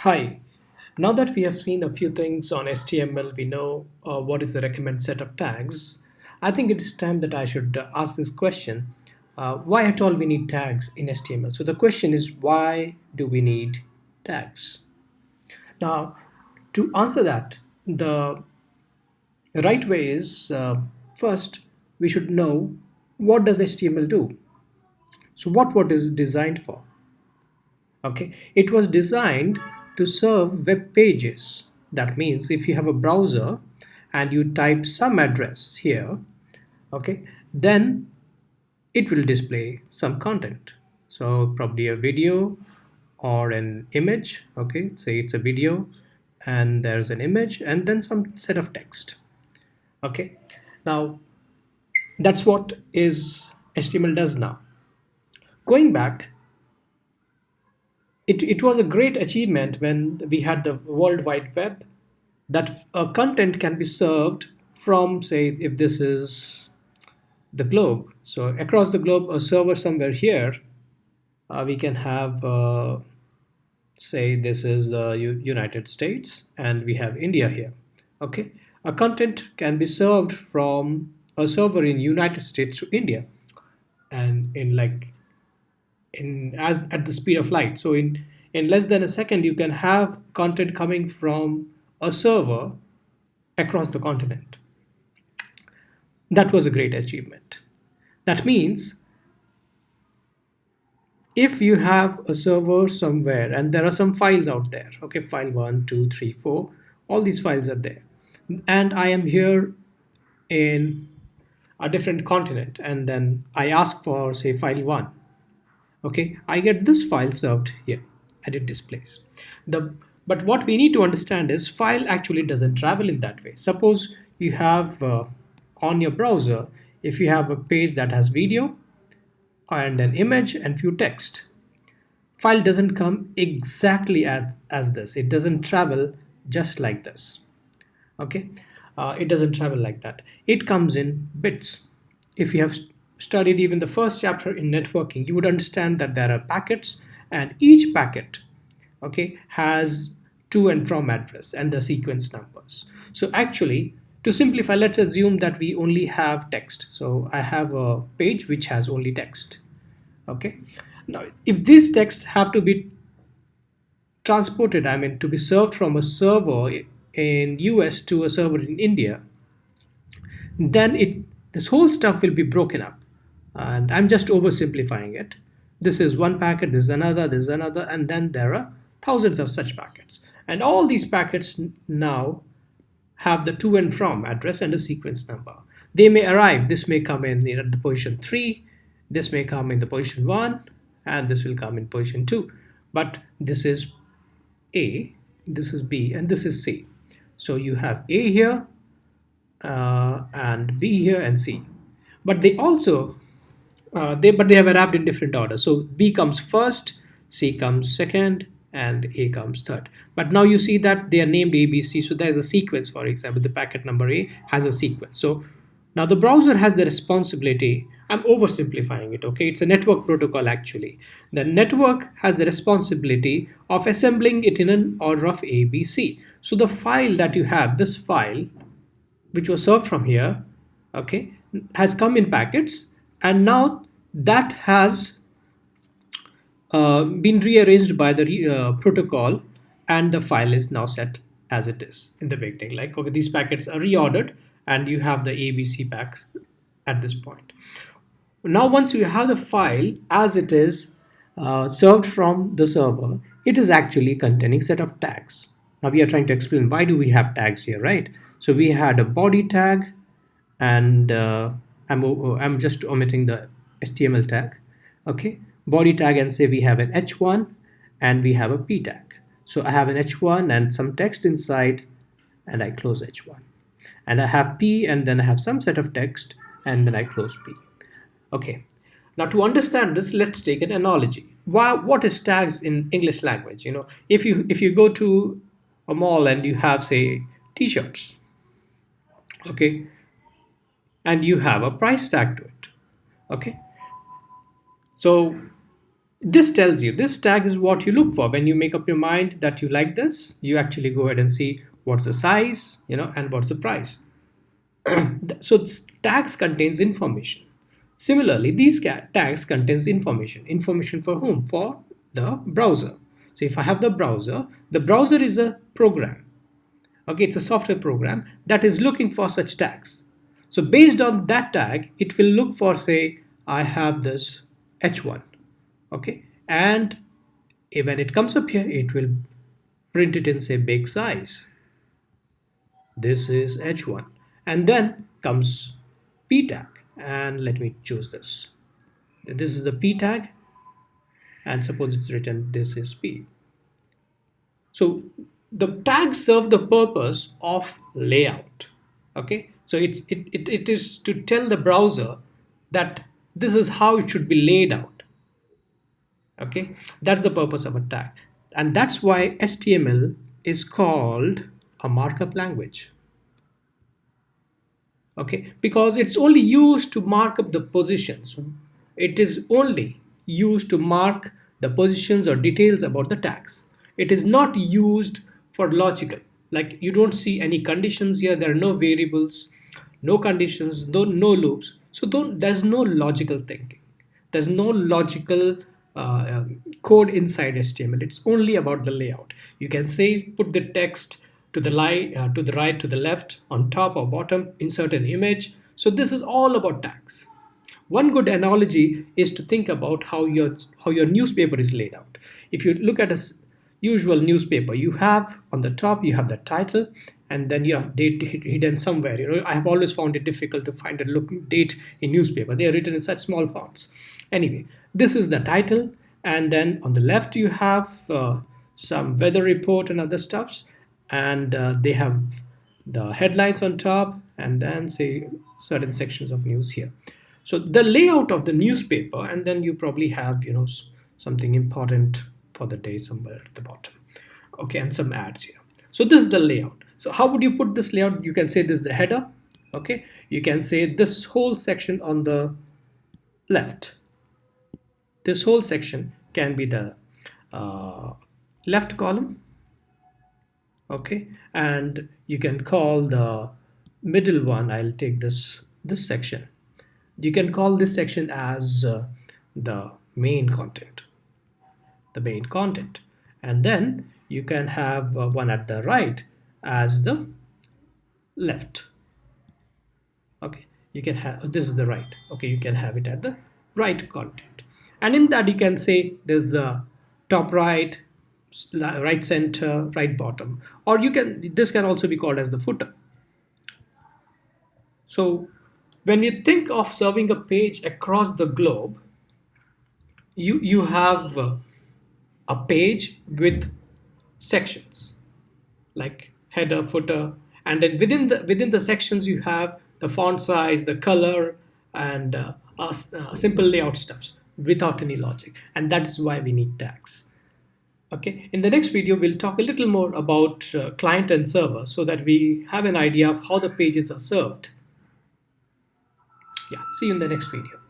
Hi. Now that we have seen a few things on HTML, we know what is the recommended set of tags. I think it is time that I should ask this question. Why at all we need tags in HTML? So the question is, why do we need tags? Now, to answer that, the right way is first we should know what does HTML do. So what is designed for? Okay, it was designed to serve web pages. That means if you have a browser and you type some address here, okay, then it will display some content. So probably a video or an image. Okay, say it's a video and there's an image and then some set of text. Okay, now that's what is HTML does now. Going back, it was a great achievement when we had the World Wide Web, that content can be served from, say, if this is the globe. So across the globe, a server somewhere here, we can have, say, this is the United States and we have India here. Okay, a content can be served from a server in United States to India, and in as at the speed of light. So in less than a second, you can have content coming from a server across the continent. That was a great achievement. That means if you have a server somewhere and there are some files out there, okay, file 1, 2, 3, 4, all these files are there, and I am here in a different continent, and then I ask for, say, file 1. Okay, I get this file served here and it displays the. But what we need to understand is file actually doesn't travel in that way. Suppose you have on your browser, if you have a page that has video and an image and few text, file doesn't come exactly as this. It doesn't travel just like this. Okay, it doesn't travel like that. It comes in bits. If you have studied even the first chapter in networking, you would understand that there are packets, and each packet, okay, has to and from address and the sequence numbers. So actually, to simplify, let's assume that we only have text. So I have a page which has only text. Okay, now if these texts have to be transported, I mean to be served from a server in US to a server in India, then this whole stuff will be broken up. And I'm just oversimplifying it. This is one packet, this is another, and then there are thousands of such packets. And all these packets now have the to and from address and a sequence number. They may arrive, this may come in at the position 3, this may come in the position 1, and this will come in position 2. But this is A, this is B, and this is C. So you have A here, and B here, and C. But they also they have arrived in different order. So B comes first, C comes second, and A comes third. But now you see that they are named A, B, C. So there's a sequence. For example, the packet number A has a sequence. So now the browser has the responsibility. I'm oversimplifying it. Okay, it's a network protocol actually. The network has the responsibility of assembling it in an order of A, B, C. So the file that you have, this file, which was served from here, okay, has come in packets, and now that has been rearranged by the protocol, and the file is now set as it is in the beginning. Like, okay, these packets are reordered and you have the ABC packs at this point. Now once you have the file as it is served from the server, it is actually containing set of tags. Now we are trying to explain why do we have tags here, right? So we had a body tag, and I'm just omitting the HTML tag. Okay, body tag, and say we have an h1 and we have a p tag. So I have an h1 and some text inside, and I close h1, and I have p, and then I have some set of text, and then I close p. Okay, now to understand this, let's take an analogy. What is tags in English language? You know, if you go to a mall and you have, say, t-shirts, okay, and you have a price tag to it. Okay, so This tells you, this tag is what you look for when you make up your mind that you like this. You actually go ahead and see what's the size, and what's the price. So tags contains information. Similarly, these tags contains information. Information for whom? For the browser. So if I have the browser is a program. Okay, it's a software program that is looking for such tags. So based on that tag, it will look for, say, I have this H1. Okay, and when it comes up here, it will print it in, say, big size. This is H1. And then comes P tag. And let me choose this. This is the P tag. And suppose it's written, this is P. So the tags serve the purpose of layout. Okay. So it is to tell the browser that this is how it should be laid out. Okay. That's the purpose of a tag. And that's why HTML is called a markup language. Okay, because it's only used to mark up the positions. It is only used to mark the positions or details about the tags. It is not used for logical. Like, you don't see any conditions here. There are no variables, no conditions, no loops. So there's no logical thinking. There's no logical code inside HTML. It's only about the layout. You can say put the text to the right, to the left, on top or bottom, insert an image. So this is all about tags. One good analogy is to think about how your newspaper is laid out. If you look at a usual newspaper, you have on the top, you have the title, and then you have date hidden somewhere. I have always found it difficult to find a date in newspaper. They are written in such small fonts. Anyway, this is the title, and then on the left you have some weather report and other stuffs, and they have the headlines on top, and then say certain sections of news here. So the layout of the newspaper, and then you probably have something important for the day somewhere at the bottom. Okay, and some ads here. So this is the layout. So how would you put this layout? You can say this is the header. Okay, you can say this whole section on the left. This whole section can be the left column. Okay, and you can call the middle one, I'll take this section. You can call this section as the main content. And then you can have one at the right as the left. Okay, you can have, this is the right. Okay, you can have it at the right content. And in that you can say there's the top right, right center, right bottom, or this can also be called as the footer. So when you think of serving a page across the globe, you have a page with sections like header, footer, and then within the sections you have the font size, the color, and simple layout stuffs without any logic. And that is why we need tags. Okay, in the next video, we'll talk a little more about client and server so that we have an idea of how the pages are served. Yeah, see you in the next video.